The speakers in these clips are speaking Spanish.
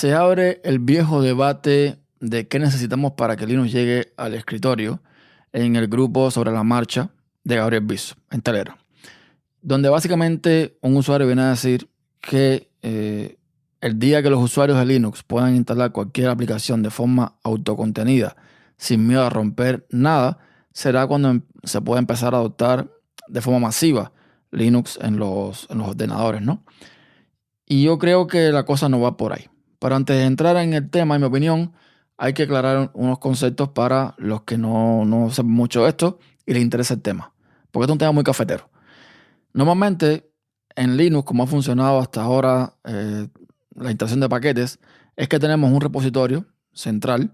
Se abre el viejo debate de qué necesitamos para que Linux llegue al escritorio en el grupo Sobre la Marcha de Gabriel Bisso en Telegram, donde básicamente un usuario viene a decir que el día que los usuarios de Linux puedan instalar cualquier aplicación de forma autocontenida sin miedo a romper nada, será cuando se pueda empezar a adoptar de forma masiva Linux en los ordenadores, ¿no? Y yo creo que la cosa no va por ahí. Pero antes de entrar en el tema, en mi opinión, hay que aclarar unos conceptos para los que no saben mucho de esto y les interesa el tema. Porque es un tema muy cafetero. Normalmente, en Linux, como ha funcionado hasta ahora la instalación de paquetes, es que tenemos un repositorio central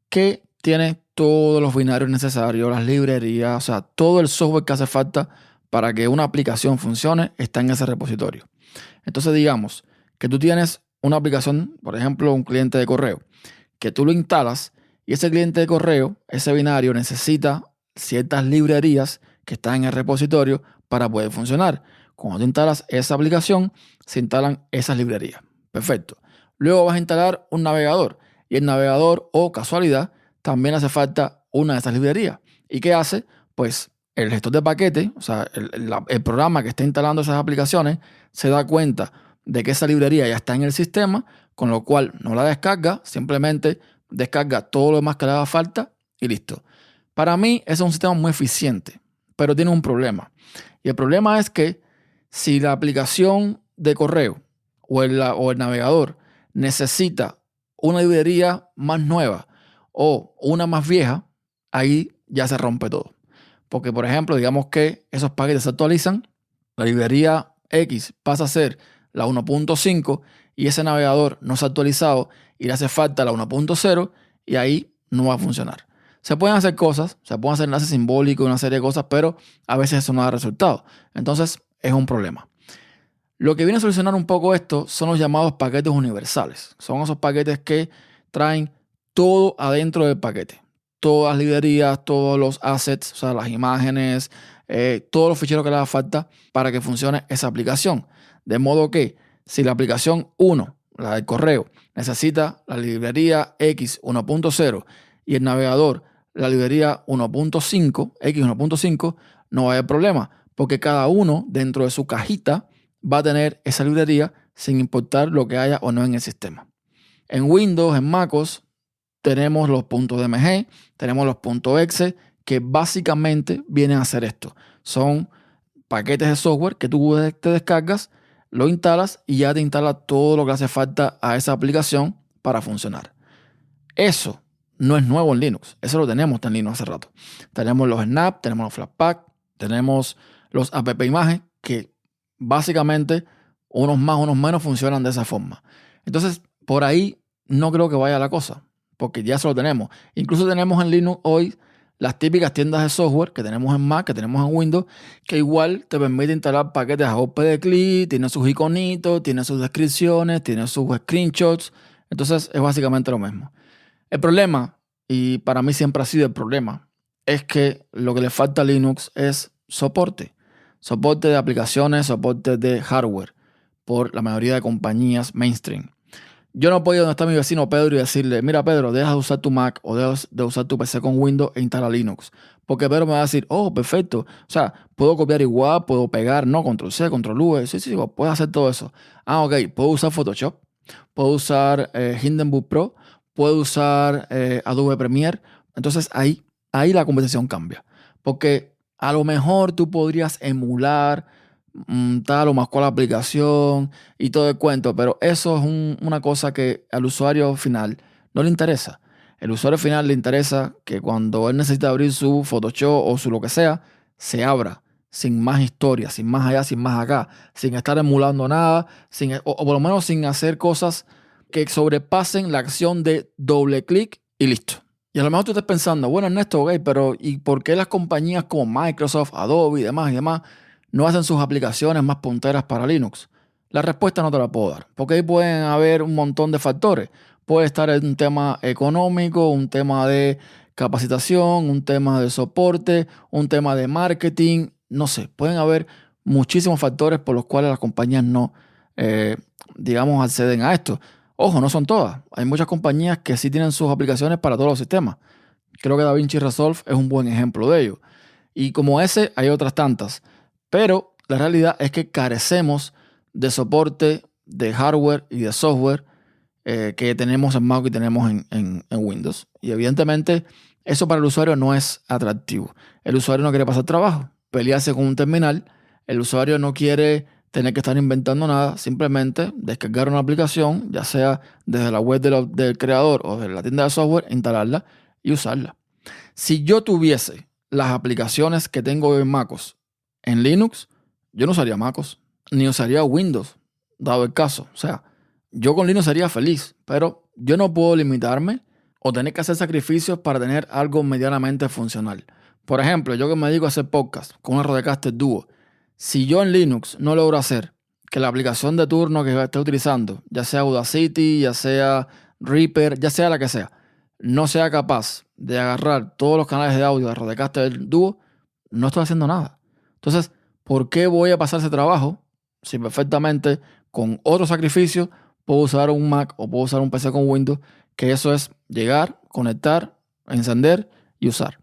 que tiene todos los binarios necesarios, las librerías, o sea, todo el software que hace falta para que una aplicación funcione está en ese repositorio. Entonces, digamos que tú tienes una aplicación, por ejemplo, un cliente de correo, que tú lo instalas y ese cliente de correo, ese binario, necesita ciertas librerías que están en el repositorio para poder funcionar. Cuando tú instalas esa aplicación, se instalan esas librerías. Perfecto. Luego vas a instalar un navegador y el navegador, o casualidad, también hace falta una de esas librerías. ¿Y qué hace? Pues el gestor de paquetes, o sea, el programa que está instalando esas aplicaciones, se da cuenta de que esa librería ya está en el sistema, con lo cual no la descarga, simplemente descarga todo lo demás que le haga falta y listo. Para mí, ese es un sistema muy eficiente, pero tiene un problema. Y el problema es que si la aplicación de correo o el navegador necesita una librería más nueva o una más vieja, ahí ya se rompe todo. Porque, por ejemplo, digamos que esos paquetes se actualizan, la librería X pasa a ser la 1.5 y ese navegador no se ha actualizado y le hace falta la 1.0 y ahí no va a funcionar. Se pueden hacer cosas, se pueden hacer enlaces simbólicos y una serie de cosas, pero a veces eso no da resultado. Entonces es un problema. Lo que viene a solucionar un poco esto son los llamados paquetes universales. Son esos paquetes que traen todo adentro del paquete. Todas las librerías, todos los assets, o sea, las imágenes, todos los ficheros que le haga falta para que funcione esa aplicación. De modo que si la aplicación 1, la del correo, necesita la librería X 1.0 y el navegador la librería 1.5, X 1.5, no va a haber problema, porque cada uno dentro de su cajita va a tener esa librería sin importar lo que haya o no en el sistema. En Windows, en MacOS, tenemos los .dmg, tenemos los .exe, que básicamente vienen a hacer esto. Son paquetes de software que tú te descargas, lo instalas y ya te instala todo lo que hace falta a esa aplicación para funcionar. Eso no es nuevo en Linux. Eso lo tenemos en Linux hace rato. Tenemos los Snap, tenemos los Flatpak, tenemos los app imagen que básicamente unos más, unos menos funcionan de esa forma. Entonces, por ahí no creo que vaya la cosa, porque ya eso lo tenemos. Incluso tenemos en Linux hoy las típicas tiendas de software que tenemos en Mac, que tenemos en Windows, que igual te permite instalar paquetes a golpe de clic, tiene sus iconitos, tiene sus descripciones, tiene sus screenshots. Entonces, es básicamente lo mismo. El problema, y para mí siempre ha sido el problema, es que lo que le falta a Linux es soporte. Soporte de aplicaciones, soporte de hardware por la mayoría de compañías mainstream. Yo no puedo ir donde está mi vecino Pedro y decirle, mira Pedro, deja de usar tu Mac o deja de usar tu PC con Windows e instala Linux. Porque Pedro me va a decir, oh, perfecto. O sea, puedo copiar igual, puedo pegar, no, control C, control V. Sí, puedo hacer todo eso. Ah, ok, puedo usar Photoshop, puedo usar Hindenburg Pro, puedo usar Adobe Premiere. Entonces ahí la conversación cambia. Porque a lo mejor tú podrías emular tal o más cual aplicación y todo el cuento, pero eso es una cosa que al usuario final no le interesa. El usuario final le interesa que cuando él necesita abrir su Photoshop o su lo que sea, se abra sin más historia, sin más allá, sin más acá, sin estar emulando nada, o por lo menos sin hacer cosas que sobrepasen la acción de doble clic y listo. Y a lo mejor tú estás pensando, bueno Ernesto, ok, pero ¿y por qué las compañías como Microsoft, Adobe y demás no hacen sus aplicaciones más punteras para Linux? La respuesta no te la puedo dar, porque ahí pueden haber un montón de factores. Puede estar un tema económico, un tema de capacitación, un tema de soporte, un tema de marketing, no sé, pueden haber muchísimos factores por los cuales las compañías no, digamos, acceden a esto. Ojo, no son todas. Hay muchas compañías que sí tienen sus aplicaciones para todos los sistemas. Creo que DaVinci Resolve es un buen ejemplo de ello. Y como ese, hay otras tantas. Pero la realidad es que carecemos de soporte de hardware y de software que tenemos en Mac y tenemos en Windows. Y evidentemente eso para el usuario no es atractivo. El usuario no quiere pasar trabajo, pelearse con un terminal. El usuario no quiere tener que estar inventando nada, simplemente descargar una aplicación, ya sea desde la web del creador o de la tienda de software, instalarla y usarla. Si yo tuviese las aplicaciones que tengo en MacOS en Linux, yo no usaría MacOS, ni usaría Windows, dado el caso. O sea, yo con Linux sería feliz, pero yo no puedo limitarme o tener que hacer sacrificios para tener algo medianamente funcional. Por ejemplo, yo que me dedico a hacer podcast con una Rodecaster Duo, si yo en Linux no logro hacer que la aplicación de turno que esté utilizando, ya sea Audacity, ya sea Reaper, ya sea la que sea, no sea capaz de agarrar todos los canales de audio de Rodecaster Duo, no estoy haciendo nada. Entonces, ¿por qué voy a pasar ese trabajo si perfectamente con otro sacrificio puedo usar un Mac o puedo usar un PC con Windows? Que eso es llegar, conectar, encender y usar.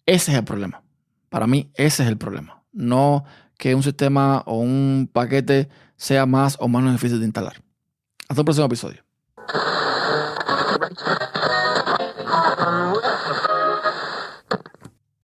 Ese es el problema. Para mí, ese es el problema. No que un sistema o un paquete sea más o menos difícil de instalar. Hasta el próximo episodio.